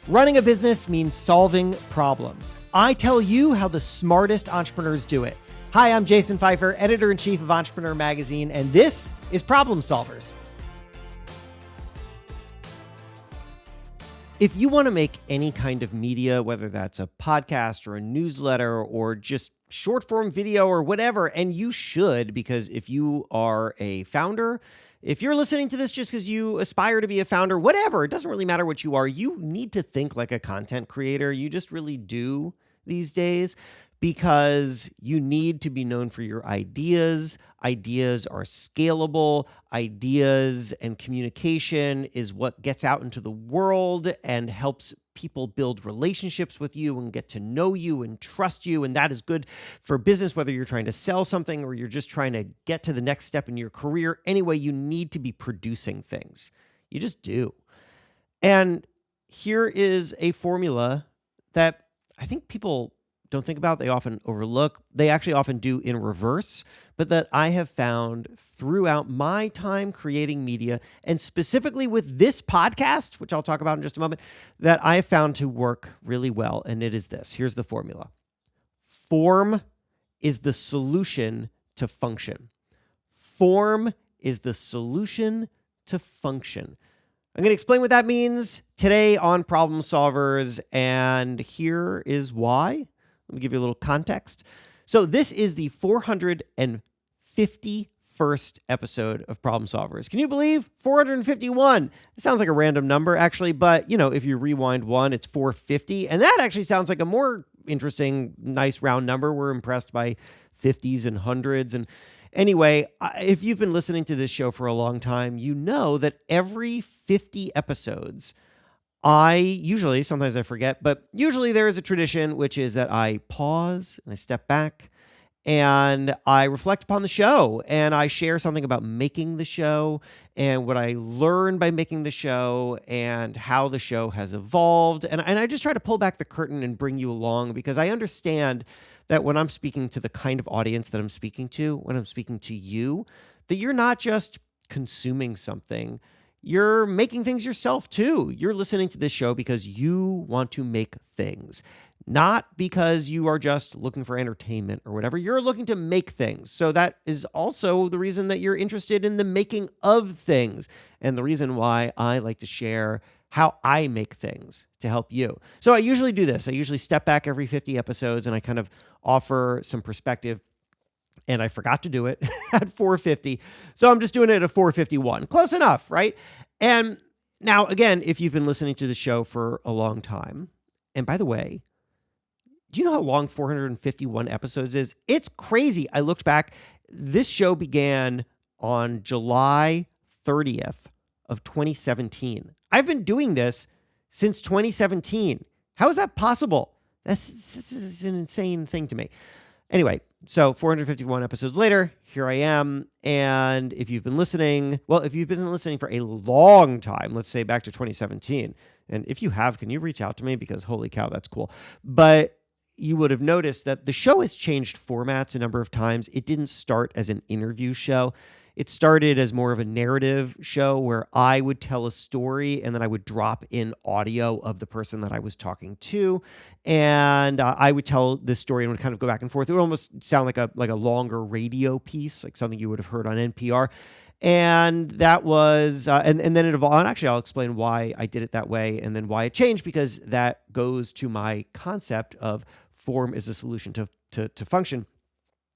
Running a business means solving problems. I tell you how the smartest entrepreneurs do it. Hi, I'm Jason Feifer, editor-in-chief of Ent Magazine, and this is Problem Solvers. If you want to make any kind of media, whether that's a podcast or a newsletter or just short form video or whatever, and you should, because if you are a founder, if you're listening to this just because you aspire to be a founder, whatever, it doesn't really matter what you are, you need to think like a content creator. You just really do these days, because you need to be known for your ideas. Ideas are scalable. Ideas and communication is what gets out into the world and helps people build relationships with you and get to know you and trust you. And that is good for business, whether you're trying to sell something or you're just trying to get to the next step in your career. Anyway, you need to be producing things. You just do. And here is a formula that I think people don't think about, they often overlook. They actually often do in reverse, but that I have found throughout my time creating media, and specifically with this podcast, which I'll talk about in just a moment, that I have found to work really well. And it is this. Here's the formula. Form is the solution to function. Form is the solution to function. I'm going to explain what that means today on Problem Solvers, and here is why. Let me give you a little context. So this is the 451st episode of Problem Solvers. Can you believe 451? It sounds like a random number, actually, but if you rewind one, it's 450, and that actually sounds like a more interesting, nice round number. We're impressed by 50s and hundreds. And anyway, if you've been listening to this show for a long time, you know that every 50 episodes, sometimes I forget, but usually there is a tradition, which is that I pause and I step back and I reflect upon the show and I share something about making the show and what I learned by making the show and how the show has evolved. And I just try to pull back the curtain and bring you along, because I understand that when I'm speaking to the kind of audience that I'm speaking to, when I'm speaking to you, that you're not just consuming something, you're making things yourself too. You're listening to this show because you want to make things, not because you are just looking for entertainment or whatever. You're looking to make things. So that is also the reason that you're interested in the making of things, and the reason why I like to share how I make things to help you. So I usually do this. I usually step back every 50 episodes and I kind of offer some perspective. And I forgot to do it at 450. So I'm just doing it at 451. Close enough, right? And now, again, if you've been listening to the show for a long time, and by the way, do you know how long 451 episodes is? It's crazy. I looked back. This show began on July 30th of 2017. I've been doing this since 2017. How is that possible? This is an insane thing to me. Anyway, so 451 episodes later, here I am. And if you've been listening for a long time, let's say back to 2017, and if you have, can you reach out to me? Because holy cow, that's cool. But you would have noticed that the show has changed formats a number of times. It didn't start as an interview show. It started as more of a narrative show where I would tell a story and then I would drop in audio of the person that I was talking to. And I would tell this story and would kind of go back and forth. It would almost sound like a longer radio piece, like something you would have heard on NPR. And that was, and then it evolved. And actually, I'll explain why I did it that way and then why it changed, because that goes to my concept of form is a solution to function.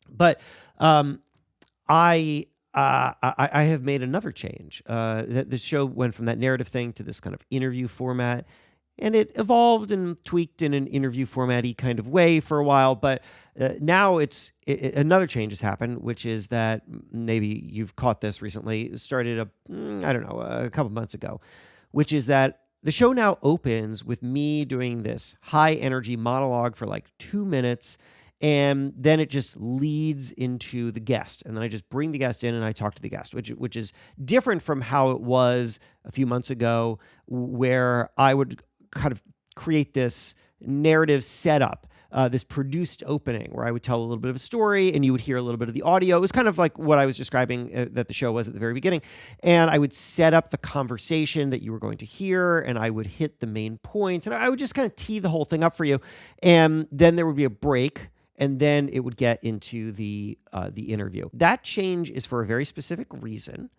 But I have made another change. The show went from that narrative thing to this kind of interview format, and it evolved and tweaked in an interview format-y kind of way for a while. But now another change has happened, which is that maybe you've caught this recently. It started a couple months ago, which is that the show now opens with me doing this high energy monologue for like 2 minutes. And then it just leads into the guest. And then I just bring the guest in and I talk to the guest, which is different from how it was a few months ago, where I would kind of create this narrative setup this produced opening where I would tell a little bit of a story and you would hear a little bit of the audio. It was kind of like what I was describing that the show was at the very beginning. And I would set up the conversation that you were going to hear, and I would hit the main points, and I would just kind of tee the whole thing up for you. And then there would be a break, and then it would get into the interview. That change is for a very specific reason.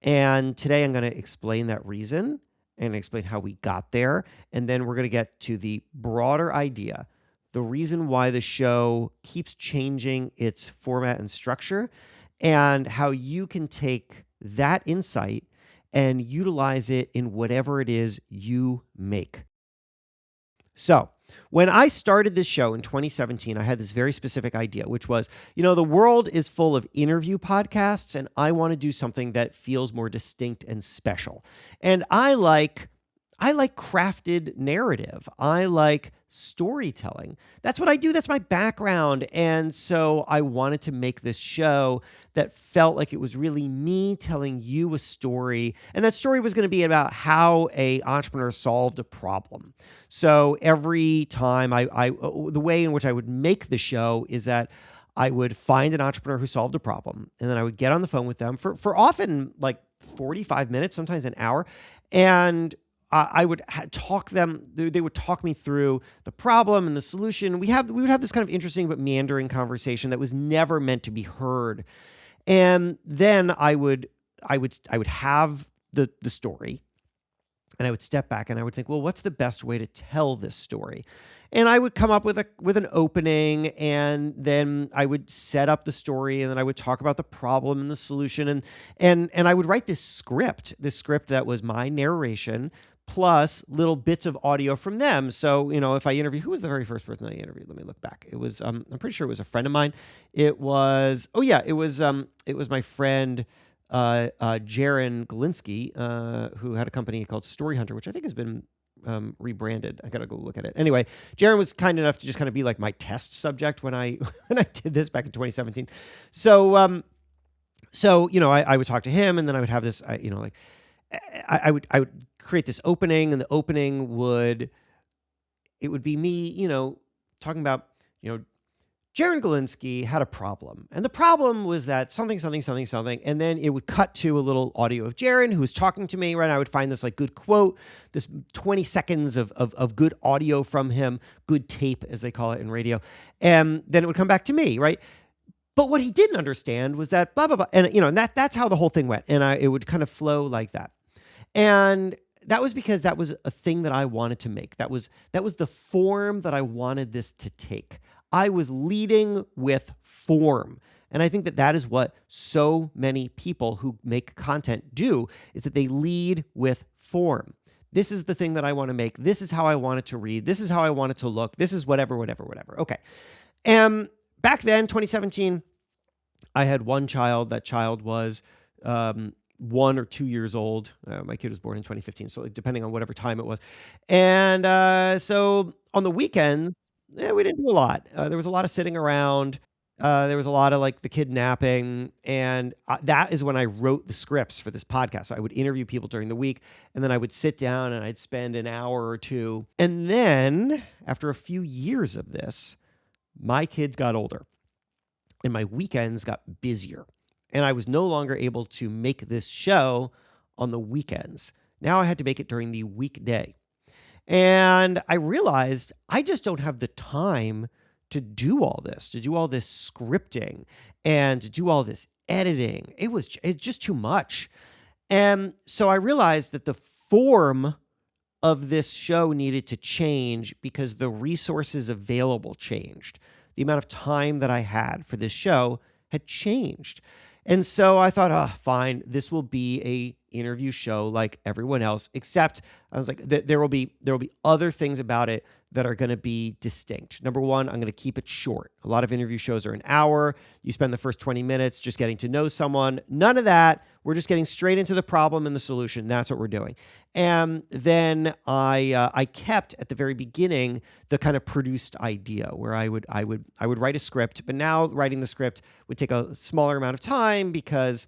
And today I'm going to explain that reason and explain how we got there. And then we're going to get to the broader idea, the reason why the show keeps changing its format and structure, and how you can take that insight and utilize it in whatever it is you make. So, when I started this show in 2017, I had this very specific idea, which was, the world is full of interview podcasts, and I want to do something that feels more distinct and special. And I like crafted narrative. I like storytelling. That's what I do. That's my background. And so I wanted to make this show that felt like it was really me telling you a story. And that story was going to be about how an entrepreneur solved a problem. So every time the way in which I would make the show is that I would find an entrepreneur who solved a problem, and then I would get on the phone with them for often like 45 minutes, sometimes an hour. And I would talk them. They would talk me through the problem and the solution. We would have this kind of interesting but meandering conversation that was never meant to be heard. And then I would have the story, and I would step back and I would think, well, what's the best way to tell this story? And I would come up with an opening, and then I would set up the story, and then I would talk about the problem and the solution, and I would write this script that was my narration plus little bits of audio from them. So, if I interview, who was the very first person that I interviewed? Let me look back. It was, I'm pretty sure it was a friend of mine. It was my friend, Jaron Galinsky, who had a company called Story Hunter, which I think has been rebranded. I gotta go look at it. Anyway, Jaron was kind enough to just kind of be like my test subject when I did this back in 2017. So I would talk to him, and then I would have this, I would create this opening, and the opening would be me, talking about, Jaron Galinsky had a problem, and the problem was that something, and then it would cut to a little audio of Jaron who was talking to me, right? And I would find this like good quote, this 20 seconds of good audio from him, good tape as they call it in radio, and then it would come back to me, right? But what he didn't understand was that blah blah blah, and that's how the whole thing went, and it would kind of flow like that, and that was because that was a thing that I wanted to make. That was the form that I wanted this to take. I was leading with form. And I think that is what so many people who make content do, is that they lead with form. This is the thing that I want to make. This is how I want it to read. This is how I want it to look. This is whatever. Okay. And back then, 2017, I had one child. That child was 1 or 2 years old. My kid was born in 2015, so depending on whatever time it was. And so on the weekends, we didn't do a lot. There was a lot of sitting around. There was a lot of like the kid napping. And that is when I wrote the scripts for this podcast. So I would interview people during the week, and then I would sit down and I'd spend an hour or two. And then after a few years of this, my kids got older and my weekends got busier. And I was no longer able to make this show on the weekends. Now I had to make it during the weekday. And I realized I just don't have the time to do all this scripting and to do all this editing. It's just too much. And so I realized that the form of this show needed to change because the resources available changed. The amount of time that I had for this show had changed. And so I thought, fine, this will be a interview show like everyone else, except I was like, there will be other things about it that are going to be distinct. Number one, I'm going to keep it short. A lot of interview shows are an hour. You spend the first 20 minutes just getting to know someone. None of that. We're just getting straight into the problem and the solution. That's what we're doing. And then I kept at the very beginning the kind of produced idea where I would write a script, but now writing the script would take a smaller amount of time because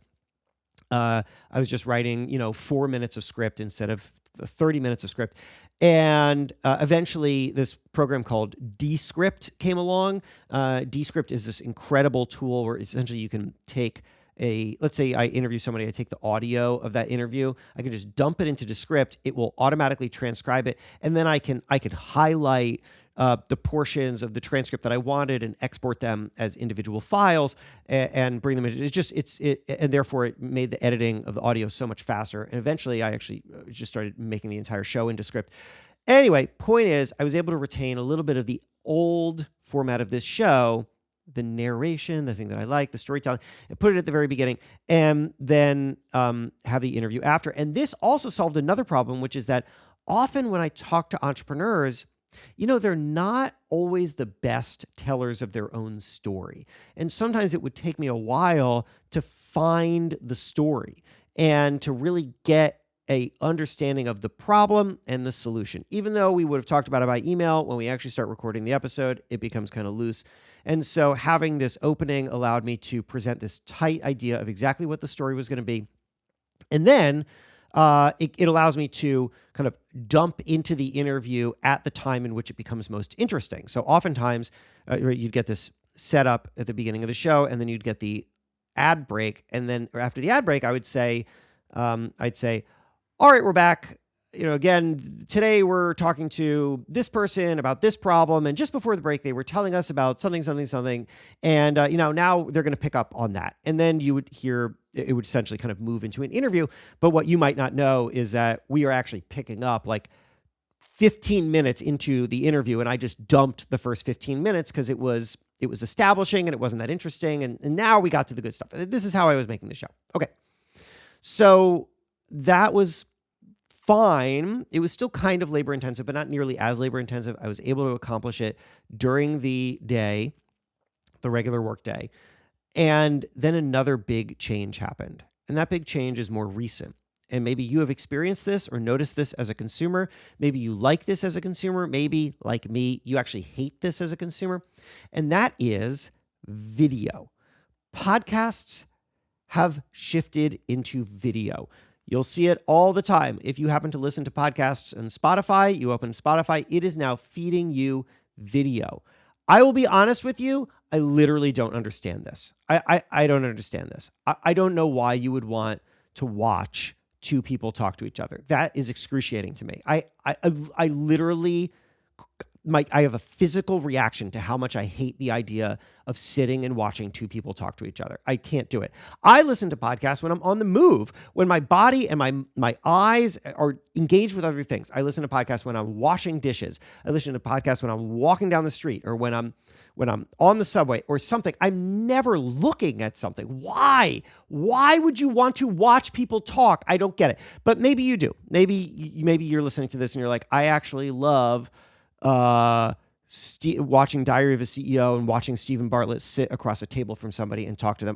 I was just writing, 4 minutes of script instead of 30 minutes of script. And eventually this program called Descript came along. Descript is this incredible tool where essentially you can take let's say I interview somebody, I take the audio of that interview, I can just dump it into Descript. It will automatically transcribe it. And then I could highlight the portions of the transcript that I wanted and export them as individual files and bring them in. And therefore it made the editing of the audio so much faster. And eventually I actually just started making the entire show into script. Anyway, point is I was able to retain a little bit of the old format of this show, the narration, the thing that I like, the storytelling, and put it at the very beginning, and then have the interview after. And this also solved another problem, which is that often when I talk to entrepreneurs, they're not always the best tellers of their own story. And sometimes it would take me a while to find the story and to really get a understanding of the problem and the solution. Even though we would have talked about it by email, when we actually start recording the episode, it becomes kind of loose. And so having this opening allowed me to present this tight idea of exactly what the story was going to be. And then it allows me to kind of dump into the interview at the time in which it becomes most interesting. So oftentimes you'd get this setup at the beginning of the show, and then you'd get the ad break. And then after the ad break, I would say, all right, we're back. Again, today we're talking to this person about this problem. And just before the break, they were telling us about something. And, now they're going to pick up on that. And then you would hear, it would essentially kind of move into an interview. But what you might not know is that we are actually picking up like 15 minutes into the interview. And I just dumped the first 15 minutes because it was establishing and it wasn't that interesting. And now we got to the good stuff. This is how I was making the show. Okay. So that was fine. It was still kind of labor intensive, but not nearly as labor intensive. I was able to accomplish it during the day, the regular work day. And then another big change happened. And that big change is more recent. And maybe you have experienced this or noticed this as a consumer. Maybe you like this as a consumer. Maybe, like me, you actually hate this as a consumer. And that is video. Podcasts have shifted into video. You'll see it all the time. If you happen to listen to podcasts on Spotify, you open Spotify, it is now feeding you video. I will be honest with you, I literally don't understand this. I don't understand this. I don't know why you would want to watch two people talk to each other. That is excruciating to me. I literally... I have a physical reaction to how much I hate the idea of sitting and watching two people talk to each other. I can't do it. I listen to podcasts when I'm on the move, when my body and my eyes are engaged with other things. I listen to podcasts when I'm washing dishes. I listen to podcasts when I'm walking down the street or when I'm on the subway or something. I'm never looking at something. Why? Why would you want to watch people talk? I don't get it. But maybe you do. Maybe you're listening to this and you're like, I actually love watching Diary of a CEO and watching Stephen Bartlett sit across a table from somebody and talk to them.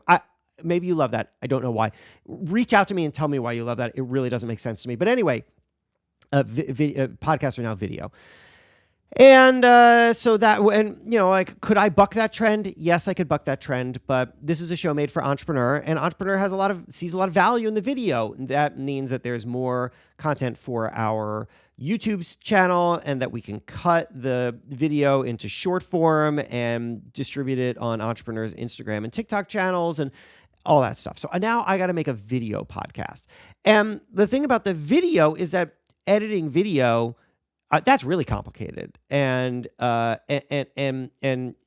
Maybe you love that. I don't know why. Reach out to me and tell me why you love that. It really doesn't make sense to me. But anyway, podcasts are now video. And so that, and could I buck that trend? Yes, I could buck that trend, but this is a show made for Entrepreneur, and Entrepreneur sees a lot of value in the video. That means that there's more content for our YouTube channel, and that we can cut the video into short form and distribute it on Entrepreneur's Instagram and TikTok channels and all that stuff. So now I got to make a video podcast. And the thing about the video is that editing video, that's really complicated, and it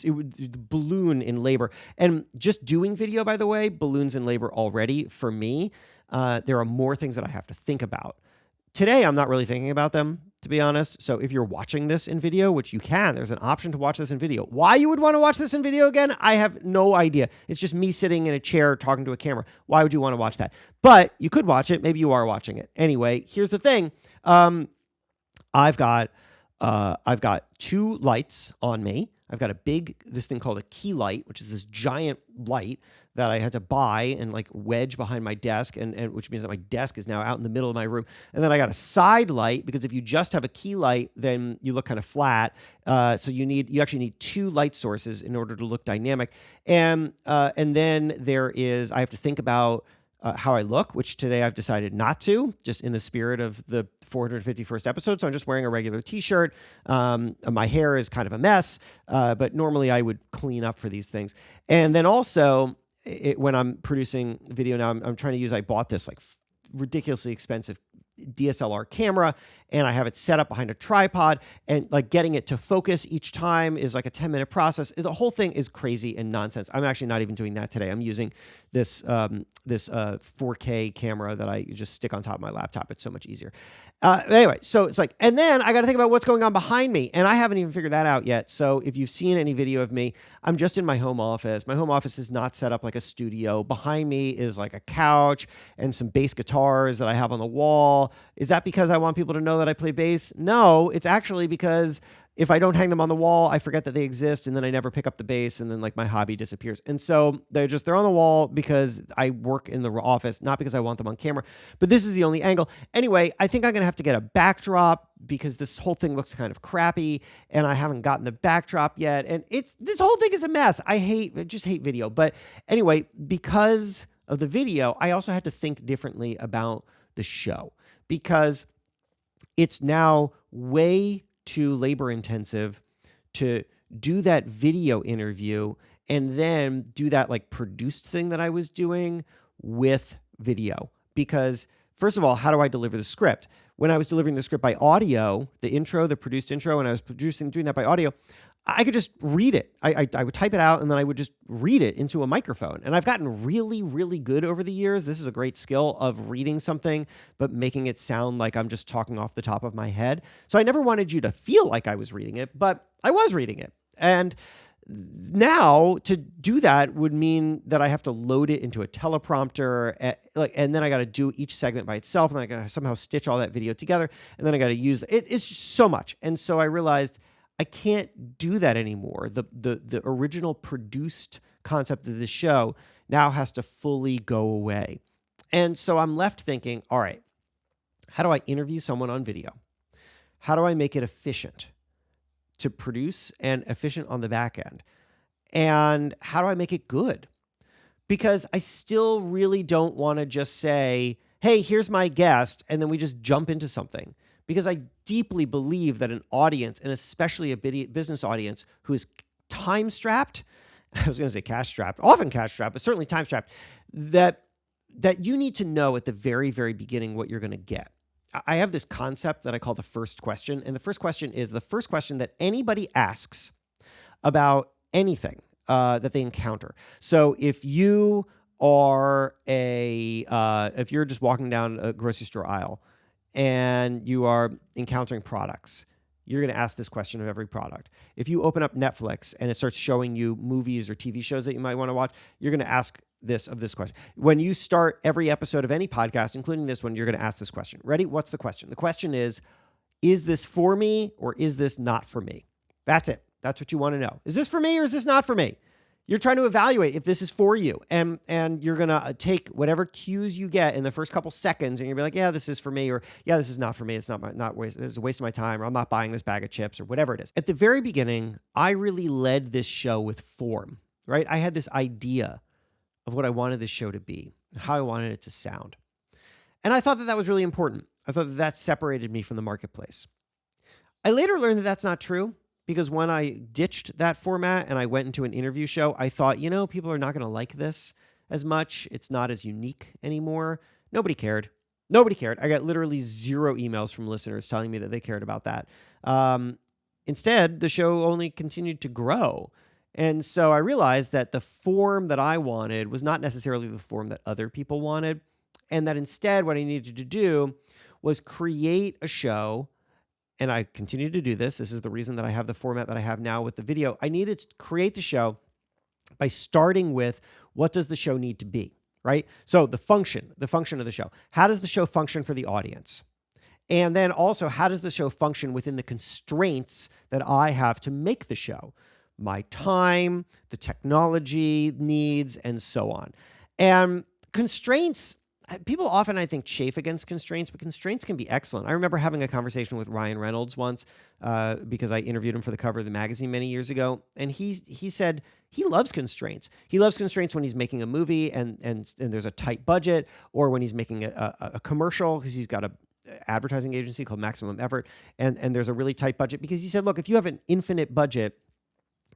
would balloon in labor. And just doing video, by the way, balloons in labor already for me. There are more things that I have to think about. Today, I'm not really thinking about them, to be honest. So if you're watching this in video, which you can, there's an option to watch this in video. Why you would want to watch this in video again, I have no idea. It's just me sitting in a chair talking to a camera. Why would you want to watch that? But you could watch it. Maybe you are watching it. Anyway, here's the thing. I've got two lights on me. I've got this thing called a key light, which is this giant light that I had to buy and like wedge behind my desk, and which means that my desk is now out in the middle of my room. And then I got a side light, because if you just have a key light, then you look kind of flat. So you actually need two light sources in order to look dynamic. And then I have to think about how I look, which today I've decided not to, just in the spirit of the 451st episode. So I'm just wearing a regular t-shirt. My hair is kind of a mess, but normally I would clean up for these things. And then also when I'm producing video now, I'm trying to use, I bought this like ridiculously expensive DSLR camera, and I have it set up behind a tripod, and like getting it to focus each time is like a 10-minute process. The whole thing is crazy and nonsense. I'm actually not even doing that today. I'm using this 4K camera that I just stick on top of my laptop. It's so much easier. Anyway, so it's like, and then I got to think about what's going on behind me, and I haven't even figured that out yet. So if you've seen any video of me, I'm just in my home office. My home office is not set up like a studio. Behind me is like a couch and some bass guitars that I have on the wall. Is that because I want people to know that I play bass? No, it's actually because if I don't hang them on the wall, I forget that they exist, and then I never pick up the bass, and then like my hobby disappears. And so they're on the wall because I work in the office, not because I want them on camera. But this is the only angle. Anyway, I think I'm going to have to get a backdrop because this whole thing looks kind of crappy, and I haven't gotten the backdrop yet. And this whole thing is a mess. I just hate video. But anyway, because of the video, I also had to think differently about the show, because it's now way too labor intensive to do that video interview and then do that like produced thing that I was doing with video. Because first of all, how do I deliver the script? When I was delivering the script by audio, the intro, the produced intro, when I was doing that by audio, I could just read it. I would type it out, and then I would just read it into a microphone. And I've gotten really, really good over the years. This is a great skill of reading something, but making it sound like I'm just talking off the top of my head. So I never wanted you to feel like I was reading it, but I was reading it. And now to do that would mean that I have to load it into a teleprompter, and then I got to do each segment by itself, and then I got to somehow stitch all that video together, and then I got to use it. It's just so much. And so I realized I can't do that anymore. The original produced concept of the show now has to fully go away. And so I'm left thinking, all right, how do I interview someone on video? How do I make it efficient to produce and efficient on the back end? And how do I make it good? Because I still really don't want to just say, hey, here's my guest, and then we just jump into something. Because I deeply believe that an audience, and especially a business audience who is time-strapped, I was going to say cash-strapped, often cash-strapped, but certainly time-strapped, that you need to know at the very, very beginning what you're going to get. I have this concept that I call the first question, and the first question is the first question that anybody asks about anything that they encounter. So if you are if you're just walking down a grocery store aisle, and you are encountering products, you're going to ask this question of every product. If you open up Netflix and it starts showing you movies or TV shows that you might want to watch, you're going to ask this question. When you start every episode of any podcast, including this one, you're going to ask this question. Ready? What's the question? The question is this for me or is this not for me? That's it. That's what you want to know. Is this for me or is this not for me? You're trying to evaluate if this is for you, and you're going to take whatever cues you get in the first couple seconds, and you'll be like, yeah, this is for me, or yeah, this is not for me. It's it's a waste of my time, or I'm not buying this bag of chips, or whatever it is. At the very beginning, I really led this show with form, right? I had this idea of what I wanted this show to be, and how I wanted it to sound. And I thought that was really important. I thought that separated me from the marketplace. I later learned that that's not true. Because when I ditched that format and I went into an interview show, I thought, people are not going to like this as much. It's not as unique anymore. Nobody cared. I got literally 0 emails from listeners telling me that they cared about that. Instead, the show only continued to grow. And so I realized that the form that I wanted was not necessarily the form that other people wanted. And that instead, what I needed to do was create a show. And I continue to do this. This is the reason that I have the format that I have now with the video. I needed to create the show by starting with what does the show need to be, right? So the function of the show. How does the show function for the audience? And then also, how does the show function within the constraints that I have to make the show? My time, the technology needs, and so on. And constraints, People often, I think, chafe against constraints, but constraints can be excellent. I remember having a conversation with Ryan Reynolds once because I interviewed him for the cover of the magazine many years ago, and he said he loves constraints. He loves constraints when he's making a movie and there's a tight budget, or when he's making a commercial because he's got a advertising agency called Maximum Effort, and there's a really tight budget, because he said, look, if you have an infinite budget,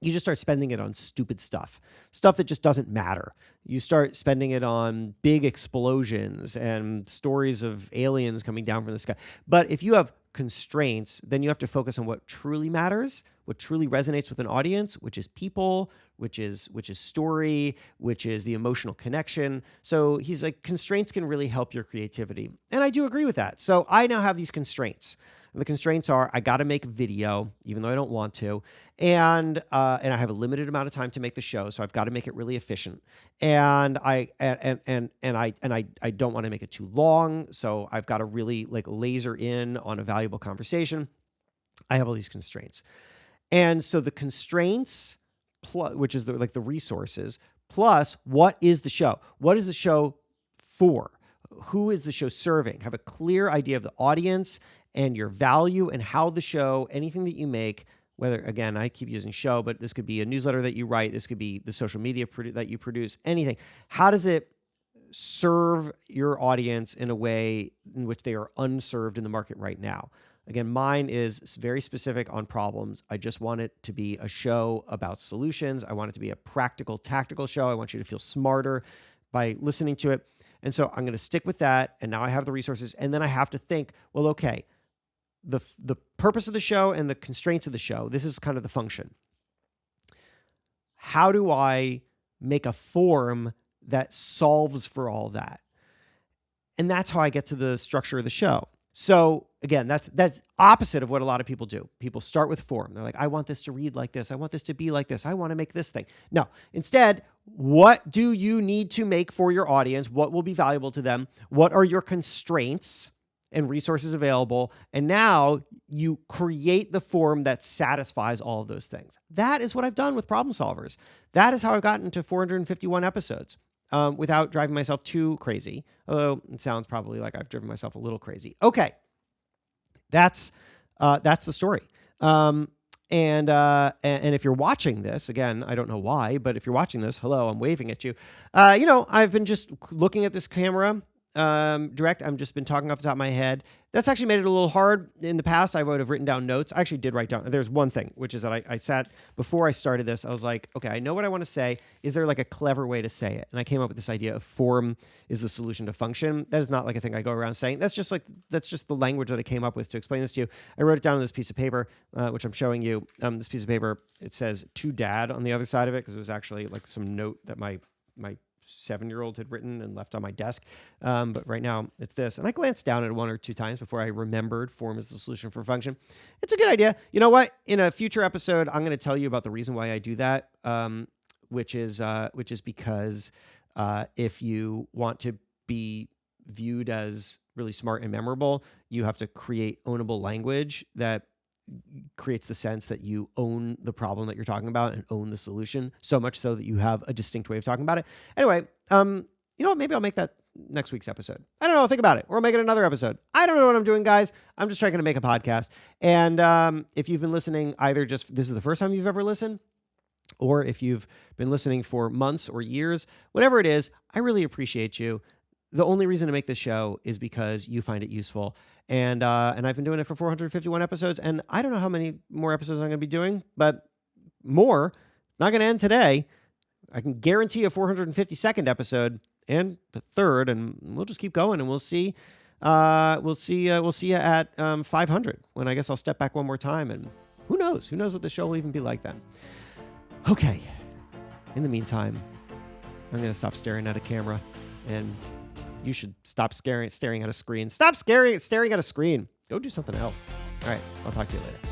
you just start spending it on stupid stuff that just doesn't matter. You start spending it on big explosions and stories of aliens coming down from the sky. But if you have constraints, then you have to focus on what truly matters, what truly resonates with an audience, which is people, which is story, which is the emotional connection. So he's like, constraints can really help your creativity. And I do agree with that. So I now have these constraints. And the constraints are, I got to make a video, even though I don't want to, and I have a limited amount of time to make the show, so I've got to make it really efficient. And I don't want to make it too long, so I've got to really like laser in on a valuable conversation. I have all these constraints, and so the constraints, which is the resources, plus what is the show? What is the show for? Who is the show serving? Have a clear idea of the audience and your value and how the show, anything that you make, whether, again, I keep using show, but this could be a newsletter that you write, this could be the social media that you produce, anything. How does it serve your audience in a way in which they are unserved in the market right now? Again, mine is very specific on problems. I just want it to be a show about solutions. I want it to be a practical, tactical show. I want you to feel smarter by listening to it. And so I'm going to stick with that. And now I have the resources. And then I have to think, well, okay, the purpose of the show and the constraints of the show, this is kind of the function. How do I make a form that solves for all that? And that's how I get to the structure of the show. So again, that's opposite of what a lot of people do. People start with form. They're like, I want this to read like this. I want this to be like this. I want to make this thing. No, instead, what do you need to make for your audience? What will be valuable to them? What are your constraints and resources available? And now you create the form that satisfies all of those things. That is what I've done with Problem Solvers. That is how I've gotten to 451 episodes. Without driving myself too crazy, although it sounds probably like I've driven myself a little crazy. Okay, that's the story. And if you're watching this, again, I don't know why, but if you're watching this, hello, I'm waving at you. I've been just looking at this camera direct. I've just been talking off the top of my head. That's actually made it a little hard. In the past, I would have written down notes. I actually did write down. There's one thing, which is that I sat, before I started this, I was like, okay, I know what I want to say. Is there like a clever way to say it? And I came up with this idea of form is the solution to function. That is not like a thing I go around saying. That's just the language that I came up with to explain this to you. I wrote it down on this piece of paper, which I'm showing you. This piece of paper, it says to dad on the other side of it, because it was actually like some note that my 7-year-old had written and left on my desk. But right now it's this. And I glanced down at it one or two times before I remembered form is the solution for function. It's a good idea. You know what? In a future episode, I'm going to tell you about the reason why I do that, which is because if you want to be viewed as really smart and memorable, you have to create ownable language that creates the sense that you own the problem that you're talking about and own the solution, so much so that you have a distinct way of talking about it. Anyway, you know what? Maybe I'll make that next week's episode. I don't know. I'll think about it. Or I'll make it another episode. I don't know what I'm doing, guys. I'm just trying to make a podcast. And if you've been listening, either just this is the first time you've ever listened, or if you've been listening for months or years, whatever it is, I really appreciate you. The only reason to make this show is because you find it useful. And I've been doing it for 451 episodes, and I don't know how many more episodes I'm going to be doing, but more. Not going to end today. I can guarantee a 452nd episode and a third, and we'll just keep going, and we'll see. We'll see you at 500, when I guess I'll step back one more time, and who knows? Who knows what the show will even be like then? Okay. In the meantime, I'm going to stop staring at a camera, and you should stop staring at a screen. Stop staring at a screen. Go do something else. All right. I'll talk to you later.